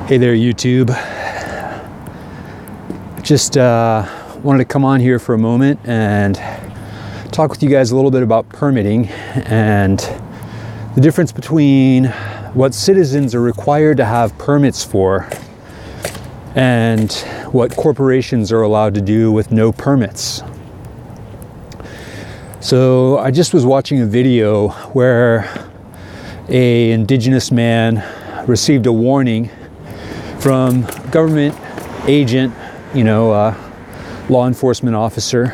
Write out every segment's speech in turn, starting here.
Hey there, YouTube. Just wanted to come on here for a moment and talk with you guys a little bit about permitting and the difference between what citizens are required to have permits for and what corporations are allowed to do with no permits. So I just was watching a video where an indigenous man received a warning from government agent, law enforcement officer,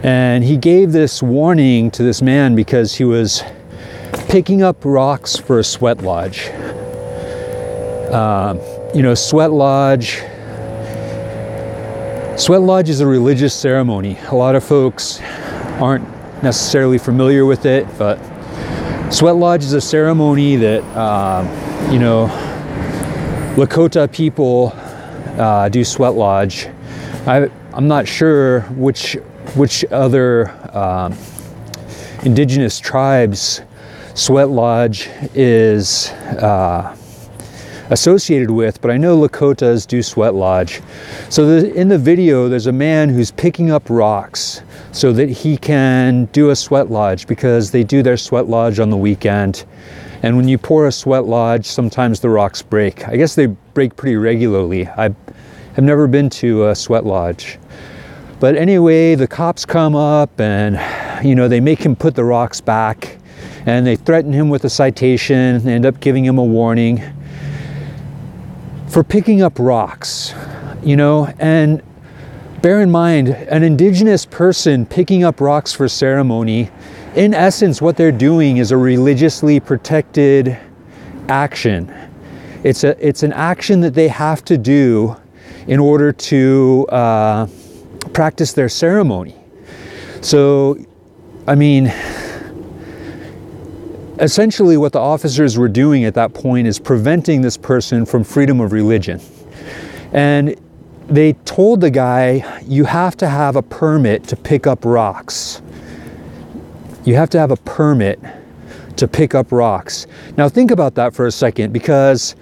and he gave this warning to this man because he was picking up rocks for a sweat lodge. Sweat lodge is a religious ceremony. A lot of folks aren't necessarily familiar with it, but sweat lodge is a ceremony that Lakota people do sweat lodge. I'm not sure which other indigenous tribes sweat lodge is associated with, but I know Lakotas do sweat lodge. So in the video, there's a man who's picking up rocks so that he can do a sweat lodge, because they do their sweat lodge on the weekend. And when you pour a sweat lodge, sometimes the rocks break. I guess they break pretty regularly. I have never been to a sweat lodge. But anyway, the cops come up and, they make him put the rocks back, and they threaten him with a citation. They end up giving him a warning for picking up rocks, and bear in mind, an indigenous person picking up rocks for ceremony, in essence, what they're doing is a religiously protected action. It's an action that they have to do in order to practice their ceremony. So, essentially what the officers were doing at that point is preventing this person from freedom of religion. And they told the guy, you have to have a permit to pick up rocks. You have to have a permit to pick up rocks. Now think about that for a second, because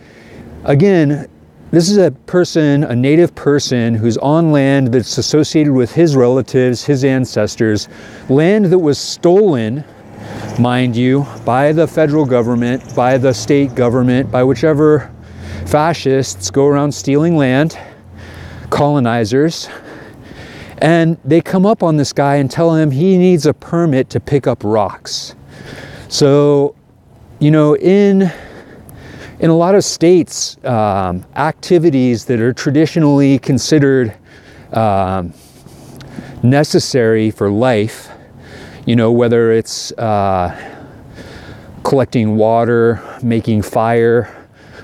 again, this is a native person who's on land that's associated with his relatives, his ancestors, land that was stolen, mind you, by the federal government, by the state government, by whichever fascists go around stealing land, colonizers. And they come up on this guy and tell him he needs a permit to pick up rocks. So, in a lot of states, activities that are traditionally considered necessary for life, whether it's collecting water, making fire,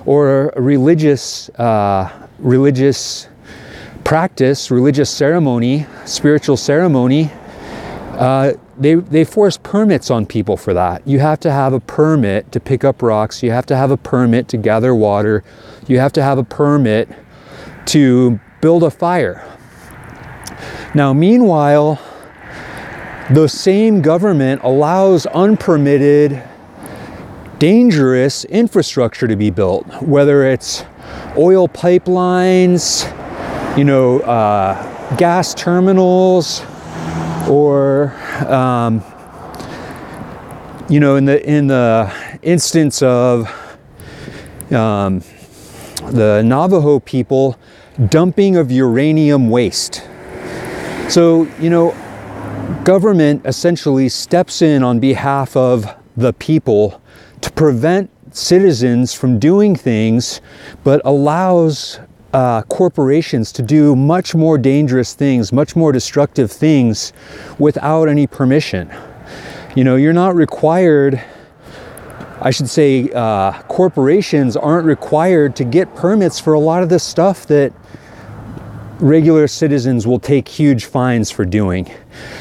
or a religious practice, religious ceremony, spiritual ceremony, they force permits on people for that. You have to have a permit to pick up rocks. You have to have a permit to gather water. You have to have a permit to build a fire. Now, meanwhile, the same government allows unpermitted, dangerous infrastructure to be built, whether it's oil pipelines, gas terminals, or in the instance of the Navajo people, dumping of uranium waste. So government essentially steps in on behalf of the people to prevent citizens from doing things, but allows corporations to do much more dangerous things, much more destructive things without any permission. You're not required, corporations aren't required to get permits for a lot of this stuff that regular citizens will take huge fines for doing.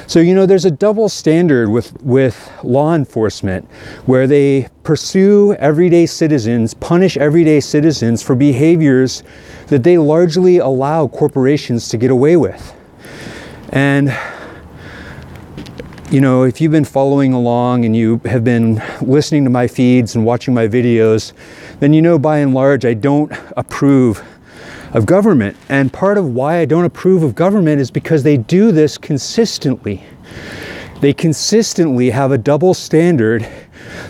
So, there's a double standard with law enforcement, where they pursue everyday citizens, punish everyday citizens for behaviors that they largely allow corporations to get away with. And you know, if you've been following along and you have been listening to my feeds and watching my videos, then you know by and large I don't approve of government. And part of why I don't approve of government is because they do this consistently. They consistently have a double standard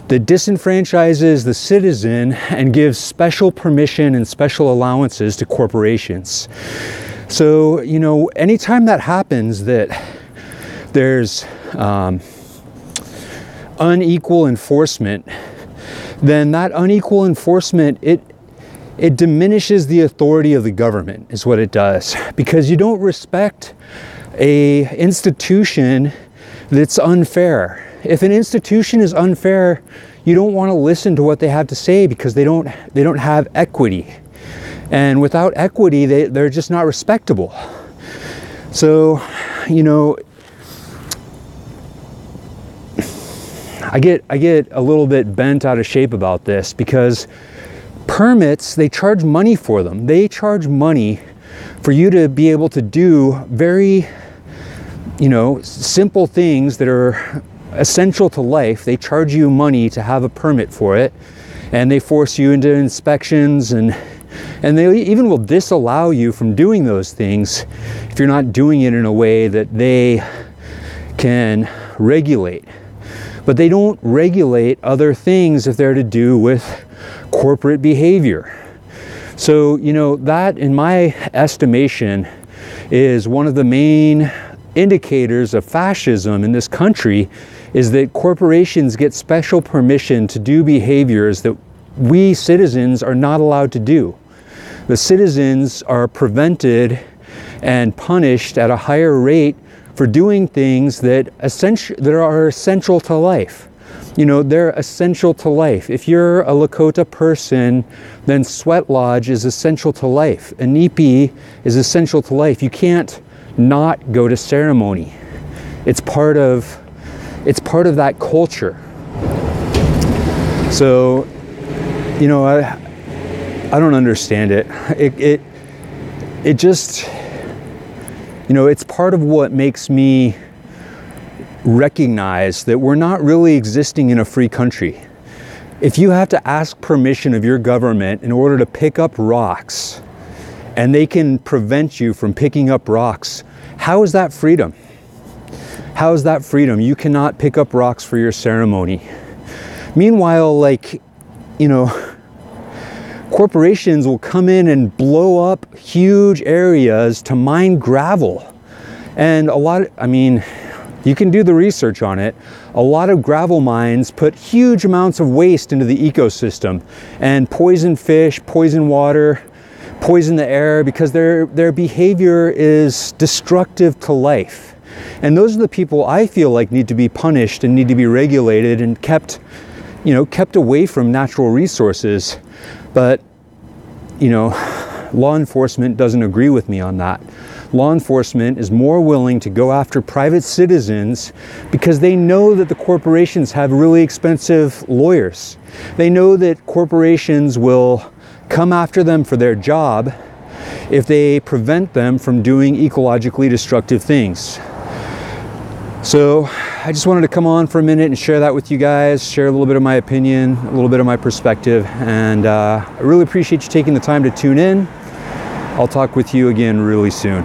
that disenfranchises the citizen and gives special permission and special allowances to corporations. So, you know, anytime that happens, that there's unequal enforcement, then that unequal enforcement, it diminishes the authority of the government, is what it does. Because you don't respect a institution that's unfair. If an institution is unfair, you don't want to listen to what they have to say because they don't have equity. And without equity, they're just not respectable. So, you know, I get a little bit bent out of shape about this because permits, they charge money for them. They charge money for you to be able to do very, you know, simple things that are essential to life. They charge you money to have a permit for it, and they force you into inspections, and they even will disallow you from doing those things if you're not doing it in a way that they can regulate. But they don't regulate other things if they're to do with corporate behavior. So, you know, that in my estimation is one of the main indicators of fascism in this country, is that corporations get special permission to do behaviors that we citizens are not allowed to do. The citizens are prevented and punished at a higher rate for doing things that are essential to life. You know, they're essential to life. If you're a Lakota person, then sweat lodge is essential to life. A NEPI is essential to life. You can't not go to ceremony. It's part of that culture. So, you know, I don't understand it. It just, you know, it's part of what makes me recognize that we're not really existing in a free country. If you have to ask permission of your government in order to pick up rocks, and they can prevent you from picking up rocks, how is that freedom? How is that freedom? You cannot pick up rocks for your ceremony. Meanwhile, like, you know, corporations will come in and blow up huge areas to mine gravel. And you can do the research on it. A lot of gravel mines put huge amounts of waste into the ecosystem and poison fish, poison water, poison the air, because their behavior is destructive to life. And those are the people I feel like need to be punished and need to be regulated and kept away from natural resources. But, you know, law enforcement doesn't agree with me on that. Law enforcement is more willing to go after private citizens because they know that the corporations have really expensive lawyers. They know that corporations will come after them for their job if they prevent them from doing ecologically destructive things. So I just wanted to come on for a minute and share that with you guys, share a little bit of my opinion, a little bit of my perspective, and I really appreciate you taking the time to tune in. I'll talk with you again really soon.